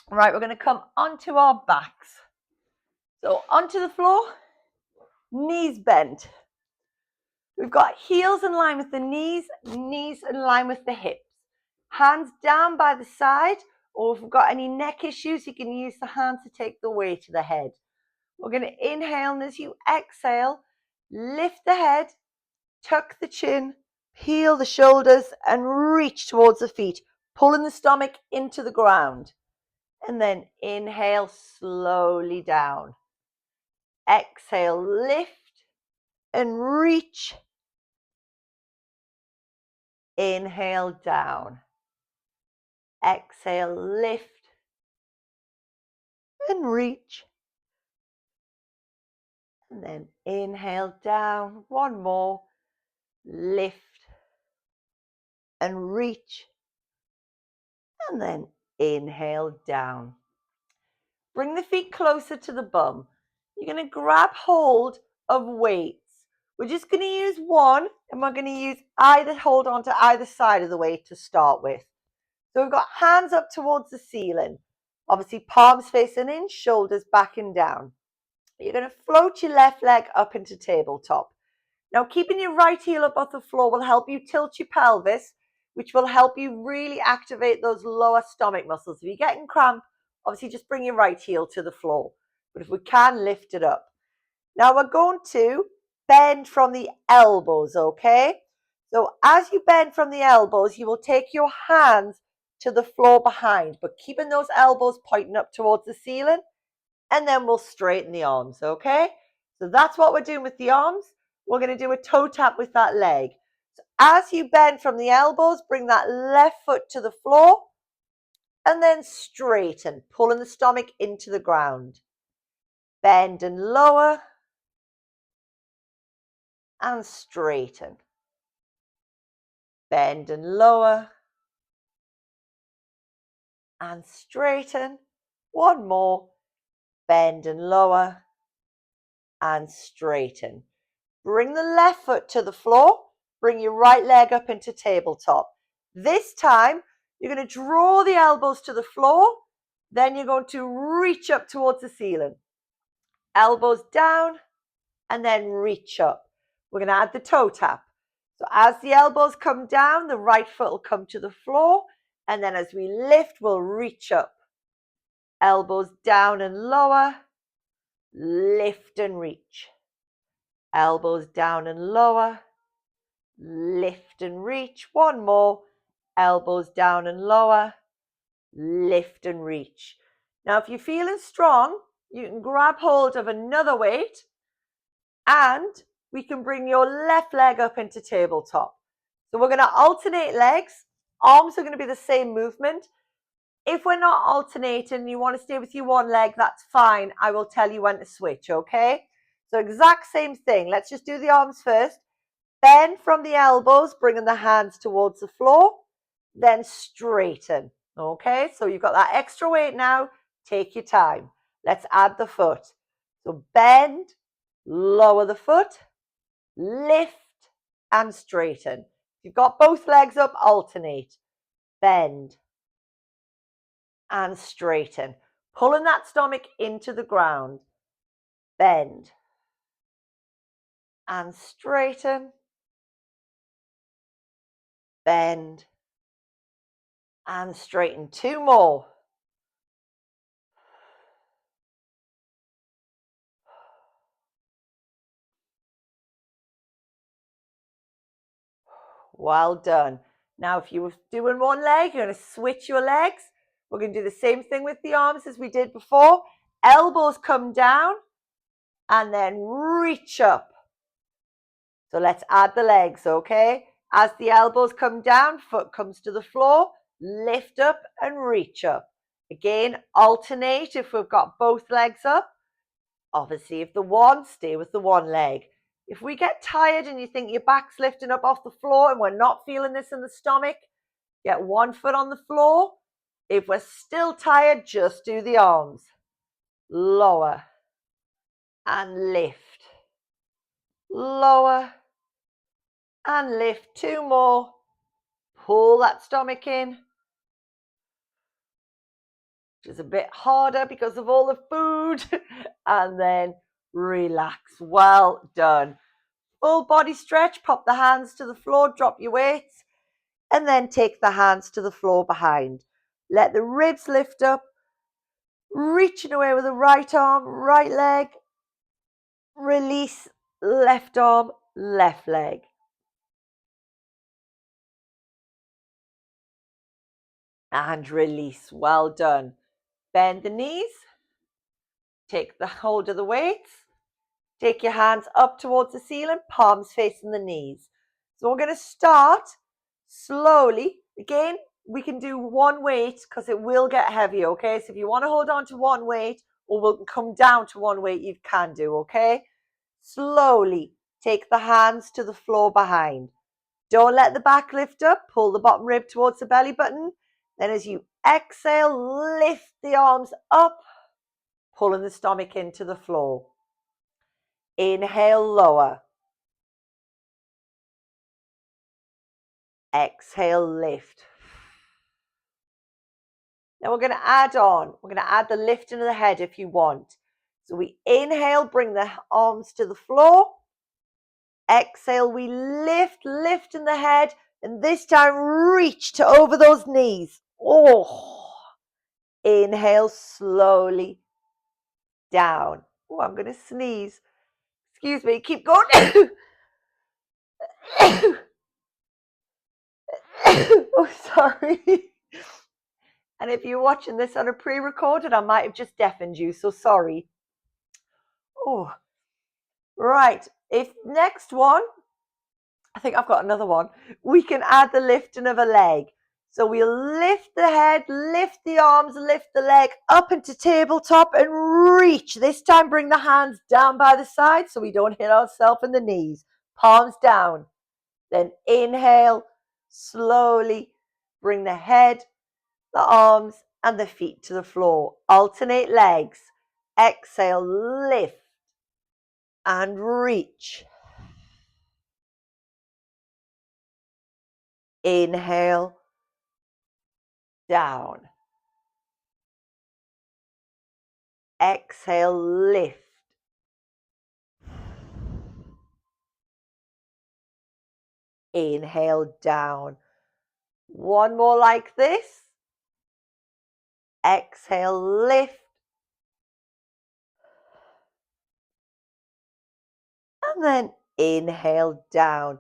Right, we're going to come onto our backs. So onto the floor, knees bent. We've got heels in line with the knees, knees in line with the hips. Hands down by the side, or if we've got any neck issues, you can use the hands to take the weight to the head. We're going to inhale, and as you exhale, lift the head, tuck the chin, peel the shoulders, and reach towards the feet, pulling the stomach into the ground. And then inhale slowly down. Exhale, lift and reach. Inhale down. Exhale, lift and reach. And then inhale down. One more. Lift and reach. And then inhale down. Bring the feet closer to the bum. You're going to grab hold of weights. We're just going to use one, and we're going to use hold on to either side of the weight to start with. So we've got hands up towards the ceiling. Obviously, palms facing in, shoulders backing down. You're going to float your left leg up into tabletop. Now, keeping your right heel above the floor will help you tilt your pelvis, which will help you really activate those lower stomach muscles. If you're getting cramp, obviously just bring your right heel to the floor. But if we can, lift it up. Now we're going to bend from the elbows, okay? So as you bend from the elbows, you will take your hands to the floor behind, but keeping those elbows pointing up towards the ceiling, and then we'll straighten the arms, okay? So that's what we're doing with the arms. We're going to do a toe tap with that leg. So as you bend from the elbows, bring that left foot to the floor, and then straighten, pulling the stomach into the ground. Bend and lower, and straighten. Bend and lower, and straighten. One more. Bend and lower, and straighten. Bring the left foot to the floor. Bring your right leg up into tabletop. This time, you're going to draw the elbows to the floor. Then you're going to reach up towards the ceiling. Elbows down, and then reach up. We're going to add the toe tap. So as the elbows come down, the right foot will come to the floor. And then as we lift, we'll reach up. Elbows down and lower. Lift and reach. Elbows down and lower. Lift and reach. One more. Elbows down and lower. Lift and reach. Now, if you're feeling strong, you can grab hold of another weight and we can bring your left leg up into tabletop. So we're going to alternate legs. Arms are going to be the same movement. If we're not alternating, you want to stay with your one leg, that's fine. I will tell you when to switch, okay? So exact same thing. Let's just do the arms first. Bend from the elbows, bringing the hands towards the floor. Then straighten, okay? So you've got that extra weight now. Take your time. Let's add the foot. So bend, lower the foot, lift and straighten. If you've got both legs up, alternate. Bend and straighten. Pulling that stomach into the ground. Bend and straighten. Bend and straighten. Two more. Well done. Now, if you were doing one leg, you're going to switch your legs. We're going to do the same thing with the arms as we did before. Elbows come down and then reach up. So let's add the legs, okay? As the elbows come down, foot comes to the floor, lift up and reach up. Again, alternate if we've got both legs up. Obviously, if the one, stay with the one leg. If we get tired and you think your back's lifting up off the floor and we're not feeling this in the stomach, get one foot on the floor. If we're still tired, just do the arms. Lower and lift. Lower and lift. Two more. Pull that stomach in. which is a bit harder because of all the food. And then relax. Well done. Full body stretch. Pop the hands to the floor, drop your weights, and then take the hands to the floor behind. Let the ribs lift up, reaching away with the right arm, right leg. Release, left arm, left leg. And release. Well done. Bend the knees. Take the hold of the weights. Take your hands up towards the ceiling, palms facing the knees. So we're going to start slowly. Again, we can do one weight because it will get heavy, okay? So if you want to hold on to one weight or we'll come down to one weight, you can do, okay? Slowly take the hands to the floor behind. Don't let the back lift up. Pull the bottom rib towards the belly button. Then as you exhale, lift the arms up, pulling the stomach into the floor. Inhale, lower. Exhale, lift. Now we're going to add on. We're going to add the lifting of the head if you want. So we inhale, bring the arms to the floor. Exhale, we lift, lifting the head. And this time, reach to over those knees. Oh, inhale slowly down. Oh, I'm going to sneeze. Excuse me, keep going. Oh, sorry. And if you're watching this on a pre-recorded, I might have just deafened you, so sorry. Oh, right. If next one, I think I've got another one. We can add the lifting of a leg. So we'll lift the head, lift the arms, lift the leg up into tabletop and reach. This time bring the hands down by the side so we don't hit ourselves in the knees. Palms down. Then inhale, slowly bring the head, the arms and the feet to the floor. Alternate legs. Exhale, lift and reach. Inhale, down. Exhale, lift. Inhale, down. One more like this. Exhale, lift. And then inhale, down.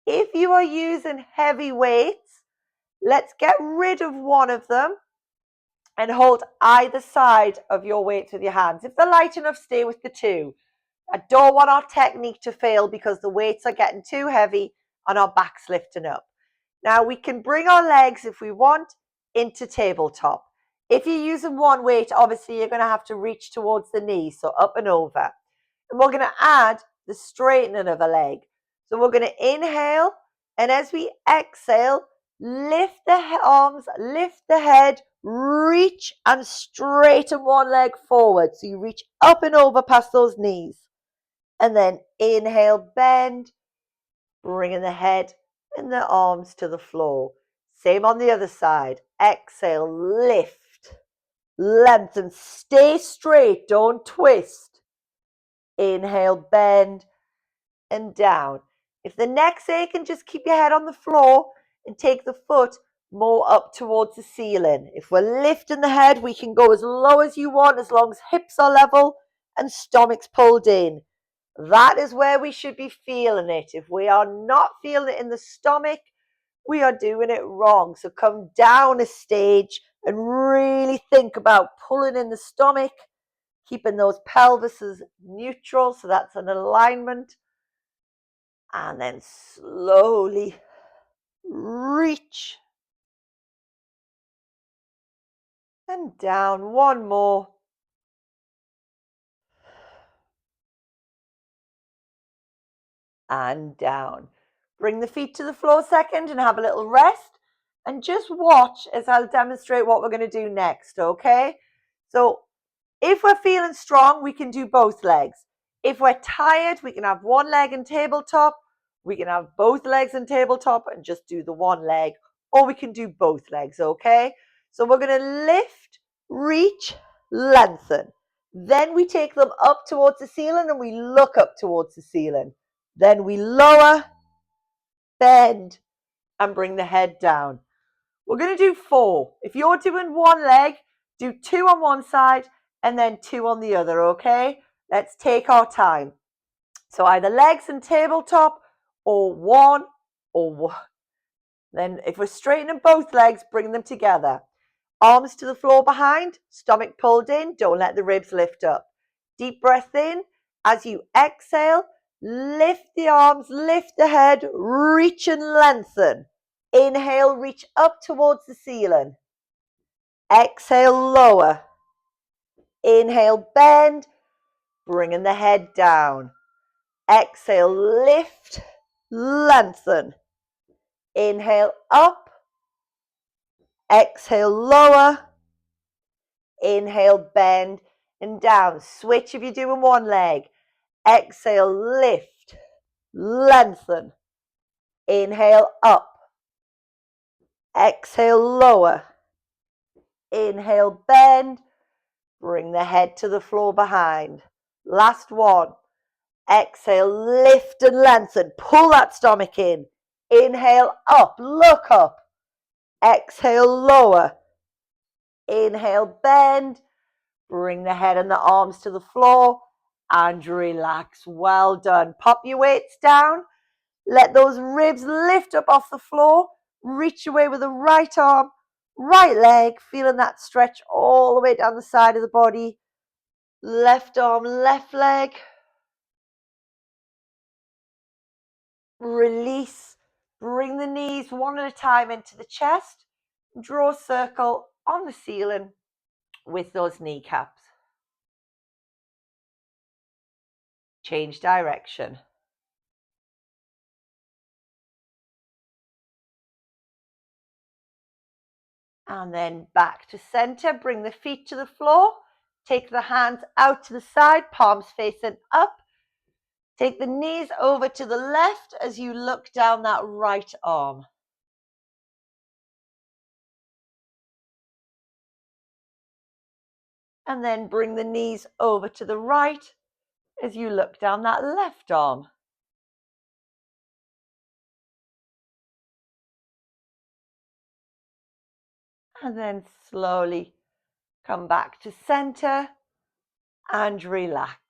If you are using heavy weights, let's get rid of one of them and hold either side of your weights with your hands. If they're light enough, stay with the two. I don't want our technique to fail because the weights are getting too heavy and our back's lifting up. Now we can bring our legs, if we want, into tabletop. If you're using one weight, obviously you're going to have to reach towards the knee, so up and over. And we're going to add the straightening of a leg. So we're going to inhale, and as we exhale, lift the arms, lift the head, reach and straighten one leg forward. So you reach up and over past those knees. And then inhale, bend, bringing the head and the arms to the floor. Same on the other side. Exhale, lift, lengthen, stay straight, don't twist. Inhale, bend and down. If the neck's aching, just keep your head on the floor and take the foot more up towards the ceiling. If we're lifting the head, we can go as low as you want, as long as hips are level and stomach's pulled in. That is where we should be feeling it. If we are not feeling it in the stomach, we are doing it wrong. So come down a stage and really think about pulling in the stomach, keeping those pelvises neutral, so that's an alignment. And then slowly reach and down. One more. And down. Bring the feet to the floor second and have a little rest. And just watch as I'll demonstrate what we're going to do next, okay? So if we're feeling strong, we can do both legs. If we're tired, we can have one leg in tabletop. We can have both legs in tabletop and just do the one leg. Or we can do both legs, okay? So we're going to lift, reach, lengthen. Then we take them up towards the ceiling and we look up towards the ceiling. Then we lower, bend, and bring the head down. We're going to do 4. If you're doing one leg, do 2 on one side and then 2 on the other, okay? Let's take our time. So either legs and tabletop or one or one. Then if we're straightening both legs, bring them together. Arms to the floor behind, stomach pulled in, don't let the ribs lift up. Deep breath in. As you exhale, lift the arms, lift the head, reach and lengthen. Inhale, reach up towards the ceiling. Exhale, lower. Inhale, bend, bringing the head down. Exhale, lift, lengthen. Inhale, up. Exhale, lower. Inhale, bend and down. Switch if you're doing one leg. Exhale, lift, lengthen. Inhale, up. Exhale, lower. Inhale, bend. Bring the head to the floor behind. Last one. Exhale, lift and lengthen. Pull that stomach in. Inhale, up. Look up. Exhale, lower. Inhale, bend. Bring the head and the arms to the floor and relax. Well done. Pop your weights down. Let those ribs lift up off the floor. Reach away with the right arm, right leg, feeling that stretch all the way down the side of the body. Left arm, left leg. Release. Bring the knees one at a time into the chest. Draw a circle on the ceiling with those kneecaps. Change direction. And then back to center. Bring the feet to the floor. Take the hands out to the side, palms facing up. Take the knees over to the left as you look down that right arm. And then bring the knees over to the right as you look down that left arm. And then slowly come back to center and relax.